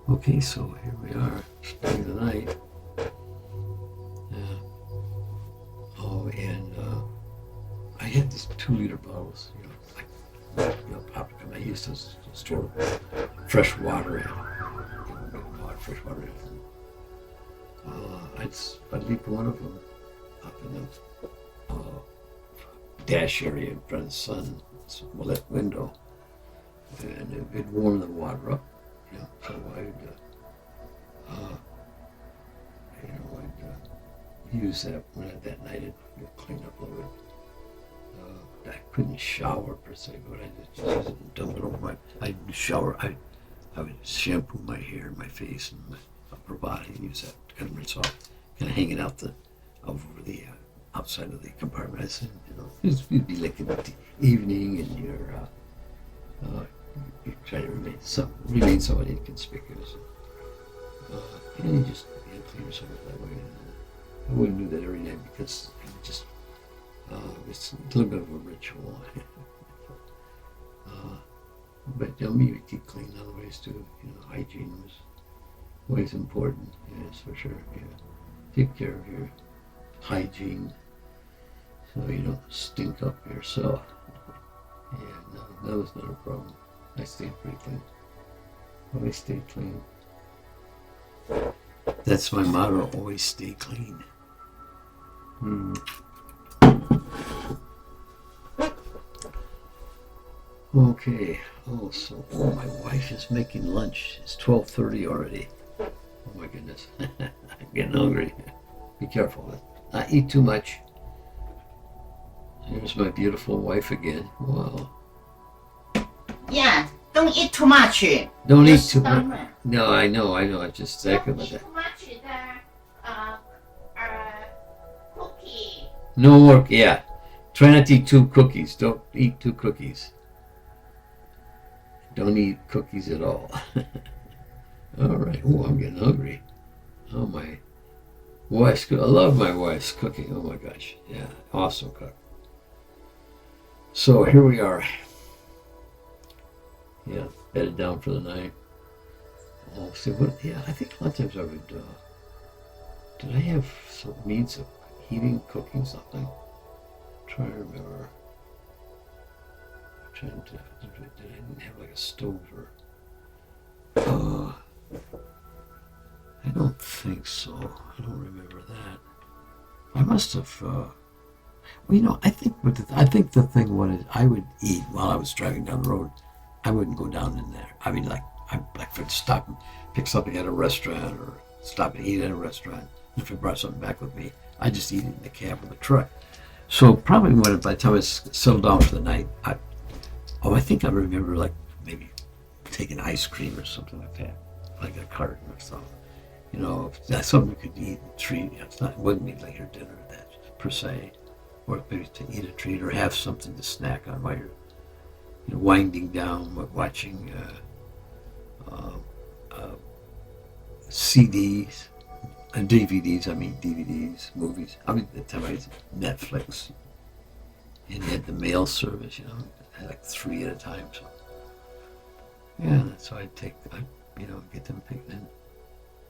Okay, so here we are, spending the night. Oh, and I had these 2 liter bottles, pop. I used to store fresh water in, fresh water in. I'd leave one of them up in the dash area in front of the sun, lit window, and it'd warm the water up. So uh, I'd use that when that night it'd clean up a little bit. I couldn't shower per se, but I just dump it over my. I'd shower. I would shampoo my hair, and my face, and my upper body, and use that to kind of rinse off, kind of hanging out over the outside of the compartment. I said, you'd be like in the evening, and you're trying to remain somewhat inconspicuous, and you just clean yourself that way. I wouldn't do that every night because it just it's a little bit of a ritual. But maybe keep clean other ways too. Hygiene was always important. Yes, for sure. Yeah, take care of your hygiene so you don't stink up yourself. Yeah, no, that was not a problem. I stayed pretty clean. Always stay clean. That's my motto. Always stay clean. Okay. My wife is making lunch. It's 12:30 already. Oh my goodness. I'm getting hungry. Be careful. Not eat too much. Here's my beautiful wife again. Wow. Yeah, don't eat too much. Don't eat too much. No, I know. I just second about that. Too much cookie. No more. Yeah. Try not to eat 2 cookies. Don't eat 2 cookies. Don't eat cookies at all. All right. Oh, I'm getting hungry. Oh, my wife's. I love my wife's cooking. Oh my gosh. Yeah, awesome cook. So here we are. Yeah, bedded down for the night. Oh, see what? Yeah, I think a lot of times I would. Did I have some means of heating, cooking something? I'm trying to remember. Did I didn't have like a stove or? I don't think so. I don't remember that. I must have. I think the thing was I would eat while I was driving down the road. I wouldn't go down in there. I mean, if I'd stop and pick something at a restaurant or stop and eat at a restaurant. If I brought something back with me, I'd just eat it in the cab or the truck. So probably by the time I settled down for the night, I think I remember like maybe taking ice cream or something like that, like a carton or something. If that's something you could eat and treat. It wouldn't be like your dinner that per se, or maybe to eat a treat or have something to snack on while you're winding down, watching CDs and DVDs. I mean DVDs, movies. The time I was Netflix, and you had the mail service. I had like 3 at a time. So yeah, so I'd get them picked in,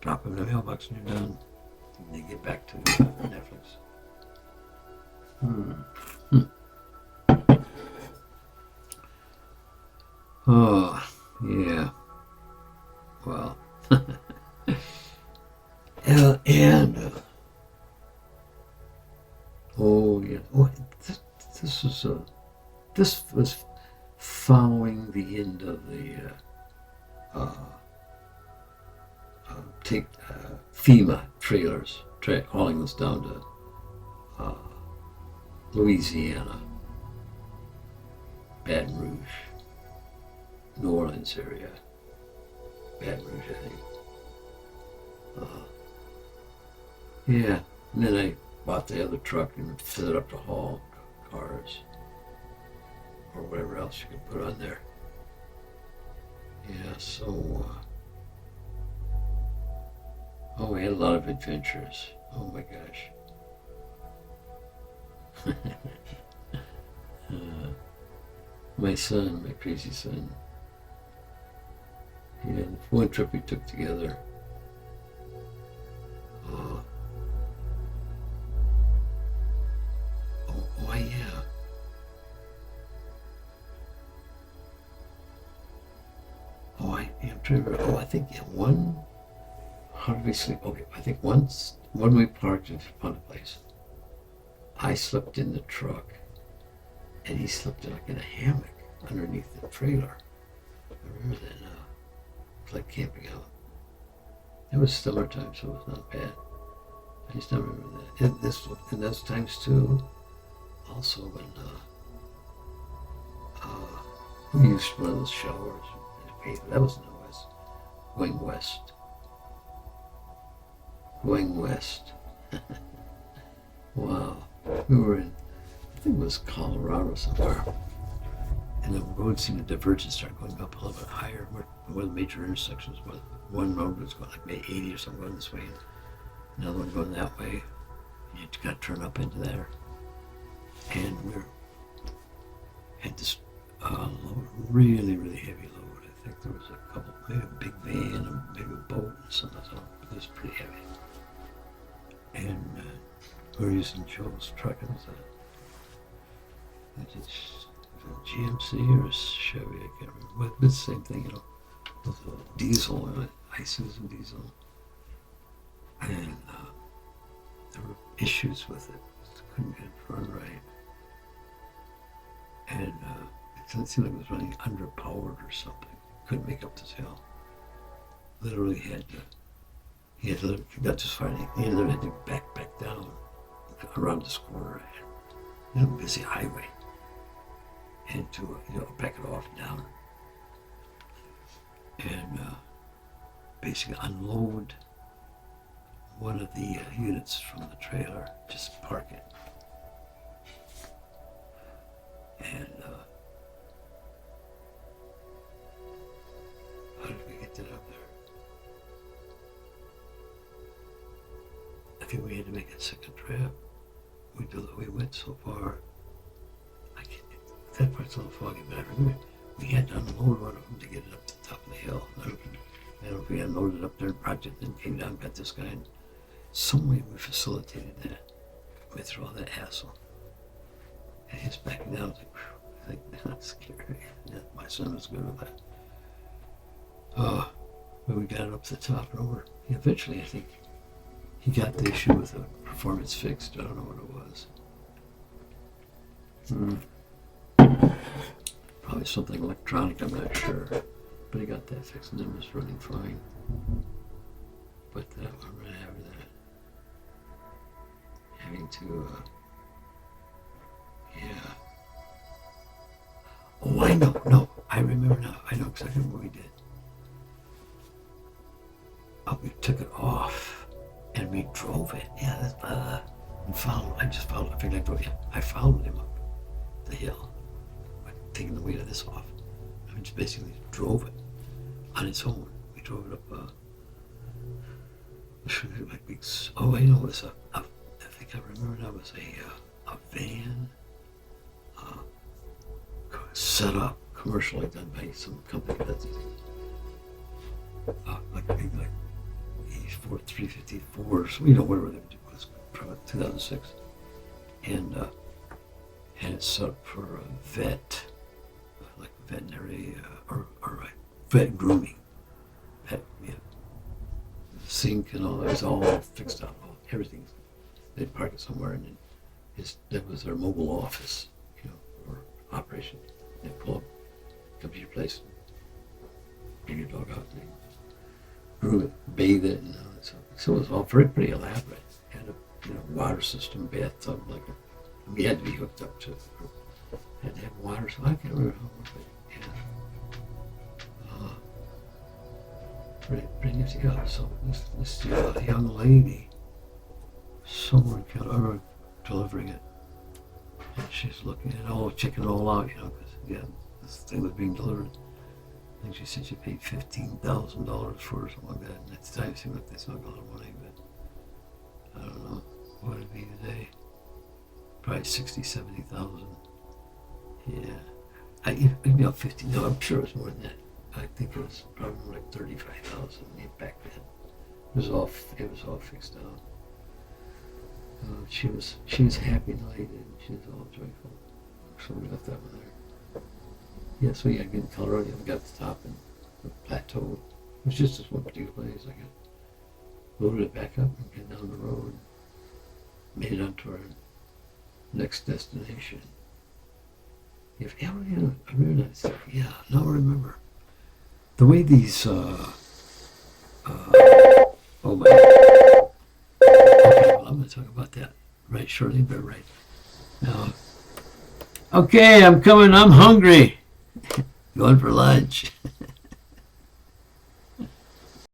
drop them in the mailbox, and you're done. And then get back to Netflix. Oh, yeah. Well, oh yeah. Well, this was following the end of the FEMA trailers hauling us down to Louisiana, Baton Rouge, New Orleans area, Baton Rouge, I think. Yeah, and then I bought the other truck and filled it up to haul cars or whatever else you could put on there. Yeah, so we had a lot of adventures. Oh my gosh. My son, my crazy son, Yeah, the one trip we took together. Oh, yeah. I'm trying to remember. I think yeah, one. How did we sleep? Okay, I think once when we parked in front of the place, I slept in the truck, and he slept like in a hammock underneath the trailer. I remember that now. It's like camping out. It was summer time, so it was not bad. I just don't remember that. In those times too. Also, when we used one of those showers. That was in the west. Going west. Going west. Wow. We were in, I think it was Colorado somewhere. And the road seemed to diverge and start going up a little bit higher. Where the major intersections was. One road was going like maybe 80 or something going this way. And another one going that way. You got to turn up into there. And we had this load, really, really heavy load. I think there was a couple, maybe a big van, or maybe a boat, and something. So it was pretty heavy. And we were using Joe's truck. It was a GMC or a Chevy, I can't remember. But it's the same thing, you know, with a diesel in it, Isuzu diesel. And there were issues with it. Couldn't get it to run right. And it seemed like it was running underpowered or something. Couldn't make up this hill. Literally he got this far, and he literally had to back down around this corner, and a busy highway, and to back it off down, and basically unload one of the units from the trailer, just park it. And how did we get that up there? I think we had to make a second trip. We went so far. That part's a little foggy, but I remember we had to unload one of them to get it up to the top of the hill. I don't know if we unloaded up there, project, then came down, got this guy, and some way we facilitated that. Went through all that hassle. And he's backing down. I was like, that's scary. Yeah, my son was good with that. But we got it up to the top and over. Eventually, I think he got the issue with the performance fixed. I don't know what it was. Probably something electronic, I'm not sure. But he got that fixed and it was running fine. But that one right after that, having to, yeah. Oh, I know. No, I remember now. I know exactly what we did. We took it off and we drove it. Yeah, and followed. I just followed. I figured I drove him. I followed him up the hill, taking the weight of this off. I just basically drove it on its own. We drove it up. Oh, I know it was I think I remember that was a van set up commercially done by some company that's like big, like 354s, whatever they do, was from 2006, and had it set up for a vet, like veterinary or vet grooming. Pet, yeah. Sink and all that was all fixed up. Everything. They'd park it somewhere, and then that was their mobile office, or operation. They'd pull up, come to your place, bring your dog out, and groom it, bathe it, and all that stuff. So it was all pretty elaborate. Had a water system, bathtub, we had to be hooked up to. Had to have water, so I can't remember how much, but yeah. Pretty nifty. Yeah, so this young lady, someone delivering it, and she's looking at it all, checking it all out, because this thing was being delivered. I think she said she paid $15,000 for it, something like that. And at the time, it seemed like that's not a lot of money, but I don't know what it'd be today. Probably 60, 70,000. Yeah, 50. No, I'm sure it's more than that. I think it was probably like 35,000 back then. It was all fixed out. She was happy and elated. She was all joyful. So we left that one there. Yeah, so yeah, in Colorado, we got to the top and the plateau. It was just this one particular place. I got loaded it back up and get down the road. Made it onto our next destination. If I remember that. Yeah, now I remember the way these. Oh my. Okay, well, I'm going to talk about that right shortly, but right now. Okay, I'm coming. I'm hungry. Going for lunch.